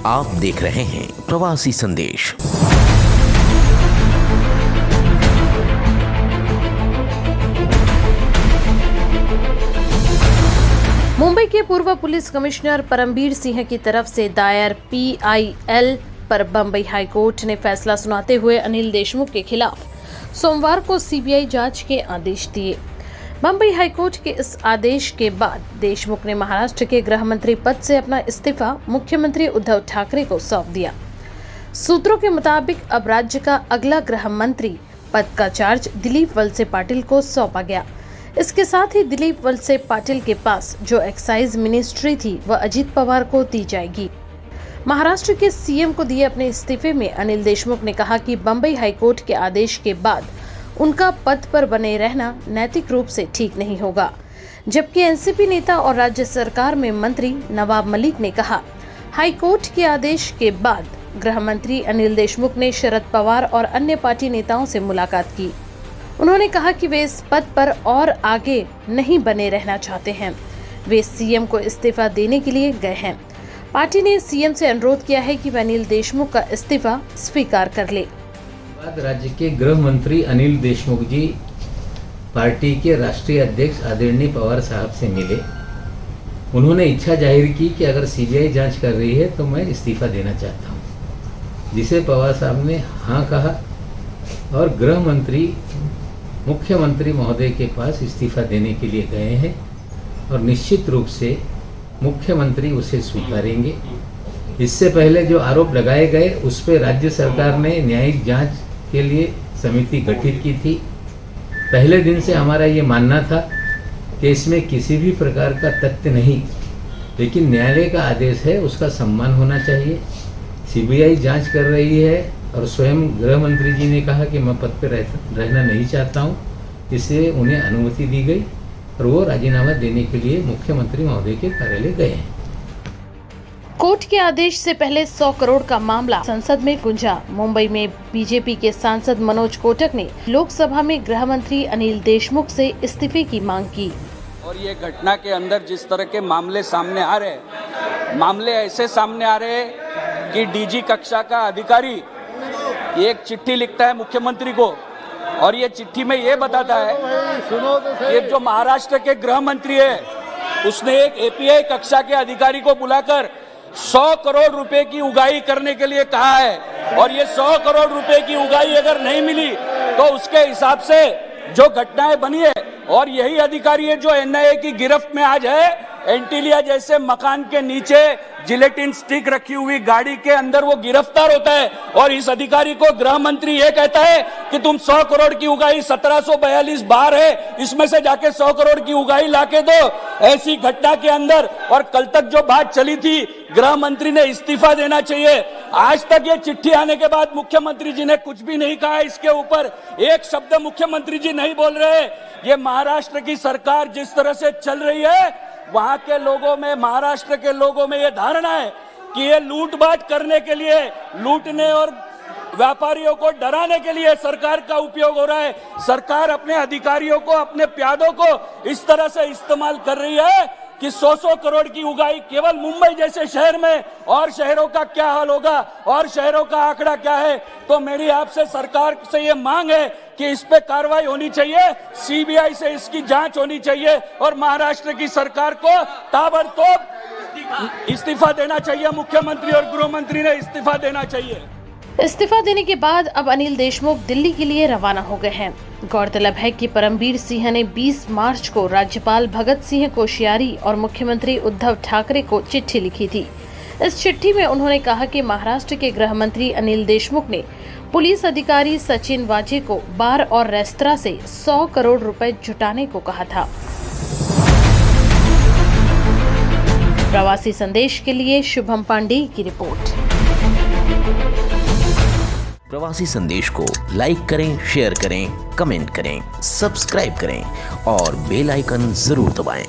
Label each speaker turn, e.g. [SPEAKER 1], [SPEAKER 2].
[SPEAKER 1] आप देख रहे हैं प्रवासी संदेश।
[SPEAKER 2] मुंबई के पूर्व पुलिस कमिश्नर परमबीर सिंह की तरफ से दायर PIL पर बंबई हाईकोर्ट ने फैसला सुनाते हुए अनिल देशमुख के खिलाफ सोमवार को CBI जांच के आदेश दिए। बंबई हाईकोर्ट के इस आदेश के बाद देशमुख ने महाराष्ट्र के गृह मंत्री पद से अपना इस्तीफा मुख्यमंत्री उद्धव ठाकरे को सौंप दिया। सूत्रों के मुताबिक अब राज्य का अगला गृह मंत्री पद का चार्ज दिलीप वलसे पाटिल को सौंपा गया। इसके साथ ही दिलीप वलसे पाटिल के पास जो एक्साइज मिनिस्ट्री थी वह अजीत पवार को दी जाएगी। महाराष्ट्र के CM को दिए अपने इस्तीफे में अनिल देशमुख ने कहा कि बंबई हाईकोर्ट के आदेश के बाद उनका पद पर बने रहना नैतिक रूप से ठीक नहीं होगा। जबकि NCP नेता और राज्य सरकार में मंत्री नवाब मलिक ने कहा, हाईकोर्ट के आदेश के बाद गृह मंत्री अनिल देशमुख ने शरद पवार और अन्य पार्टी नेताओं से मुलाकात की। उन्होंने कहा कि वे इस पद पर और आगे नहीं बने रहना चाहते हैं। वे CM को इस्तीफा देने के लिए गए हैं। पार्टी ने CM से अनुरोध किया है कि वह अनिल देशमुख का इस्तीफा स्वीकार कर ले।
[SPEAKER 3] राज्य के गृह मंत्री अनिल देशमुख जी पार्टी के राष्ट्रीय अध्यक्ष आदरणीय पवार साहब से मिले। उन्होंने इच्छा जाहिर की कि अगर CBI जांच कर रही है तो मैं इस्तीफा देना चाहता हूं, जिसे पवार साहब ने हाँ कहा और गृह मंत्री मुख्यमंत्री महोदय के पास इस्तीफा देने के लिए गए हैं और निश्चित रूप से मुख्यमंत्री उसे स्वीकारेंगे। इससे पहले जो आरोप लगाए गए उस पर राज्य सरकार ने न्यायिक जांच के लिए समिति गठित की थी। पहले दिन से हमारा ये मानना था कि इसमें किसी भी प्रकार का तथ्य नहीं, लेकिन न्यायालय का आदेश है, उसका सम्मान होना चाहिए। CBI जांच कर रही है और स्वयं गृह मंत्री जी ने कहा कि मैं पद पर रहना नहीं चाहता हूँ, इससे उन्हें अनुमति दी गई और वो राजीनामा देने के लिए मुख्यमंत्री महोदय के कार्यालय गए हैं।
[SPEAKER 2] कोर्ट के आदेश से पहले 100 करोड़ का मामला संसद में गुंजा। मुंबई में बीजेपी के सांसद मनोज कोटक ने लोकसभा में गृह मंत्री अनिल देशमुख से इस्तीफे की मांग की।
[SPEAKER 4] और ये घटना के अंदर जिस तरह के मामले सामने आ रहे हैं, मामले ऐसे सामने आ रहे हैं कि DG कक्षा का अधिकारी एक चिट्ठी लिखता है मुख्यमंत्री को और ये चिट्ठी में ये बताता है कि जो महाराष्ट्र के गृह मंत्री है उसने एक API कक्षा के अधिकारी को बुलाकर 100 करोड़ रुपए की उगाही करने के लिए कहा है और ये 100 करोड़ रुपए की उगाही अगर नहीं मिली तो उसके हिसाब से जो घटनाएं बनी है, और यही अधिकारी है जो NIA की गिरफ्त में आज है। एंटीलिया जैसे मकान के नीचे जिलेटिन स्टिक रखी हुई गाड़ी के अंदर वो गिरफ्तार होता है और इस अधिकारी को गृह मंत्री ये कहता है कि तुम 100 करोड़ की उगाही 1742 बार है, इसमें से जाके 100 करोड़ की उगाही लाके दो। ऐसी घटना के अंदर और कल तक जो बात चली थी, गृह मंत्री ने इस्तीफा देना चाहिए। आज तक ये चिट्ठी आने के बाद मुख्यमंत्री जी ने कुछ भी नहीं कहा, इसके ऊपर एक शब्द मुख्यमंत्री जी नहीं बोल रहे। ये महाराष्ट्र की सरकार जिस तरह से चल रही है, वहां के लोगों में, महाराष्ट्र के लोगों में ये धारणा है कि ये लूटपाट करने के लिए, लूटने और व्यापारियों को डराने के लिए सरकार का उपयोग हो रहा है। सरकार अपने अधिकारियों को, अपने प्यादों को इस तरह से इस्तेमाल कर रही है कि 100 करोड़ की उगाही केवल मुंबई जैसे शहर में, और शहरों का क्या हाल होगा, और शहरों का आंकड़ा क्या है। तो मेरी आपसे सरकार से ये मांग है कि इस पे कार्रवाई होनी चाहिए, CBI से इसकी जांच होनी चाहिए और महाराष्ट्र की सरकार को ताबड़तोड़ इस्तीफा देना चाहिए। मुख्यमंत्री और गृह मंत्री ने इस्तीफा देना चाहिए।
[SPEAKER 2] इस्तीफा देने के बाद अब अनिल देशमुख दिल्ली के लिए रवाना हो गए हैं। गौरतलब है कि परमबीर सिंह ने 20 मार्च को राज्यपाल भगत सिंह कोश्यारी और मुख्यमंत्री उद्धव ठाकरे को चिट्ठी लिखी थी। इस चिट्ठी में उन्होंने कहा कि महाराष्ट्र के गृह मंत्री अनिल देशमुख ने पुलिस अधिकारी सचिन वाजे को बार और रेस्तरां से 100 करोड़ रुपए जुटाने को कहा था। प्रवासी संदेश के लिए शुभम पांडे की रिपोर्ट।
[SPEAKER 1] प्रवासी संदेश को लाइक करें, शेयर करें, कमेंट करें, सब्सक्राइब करें और बेल आइकन जरूर दबाएं।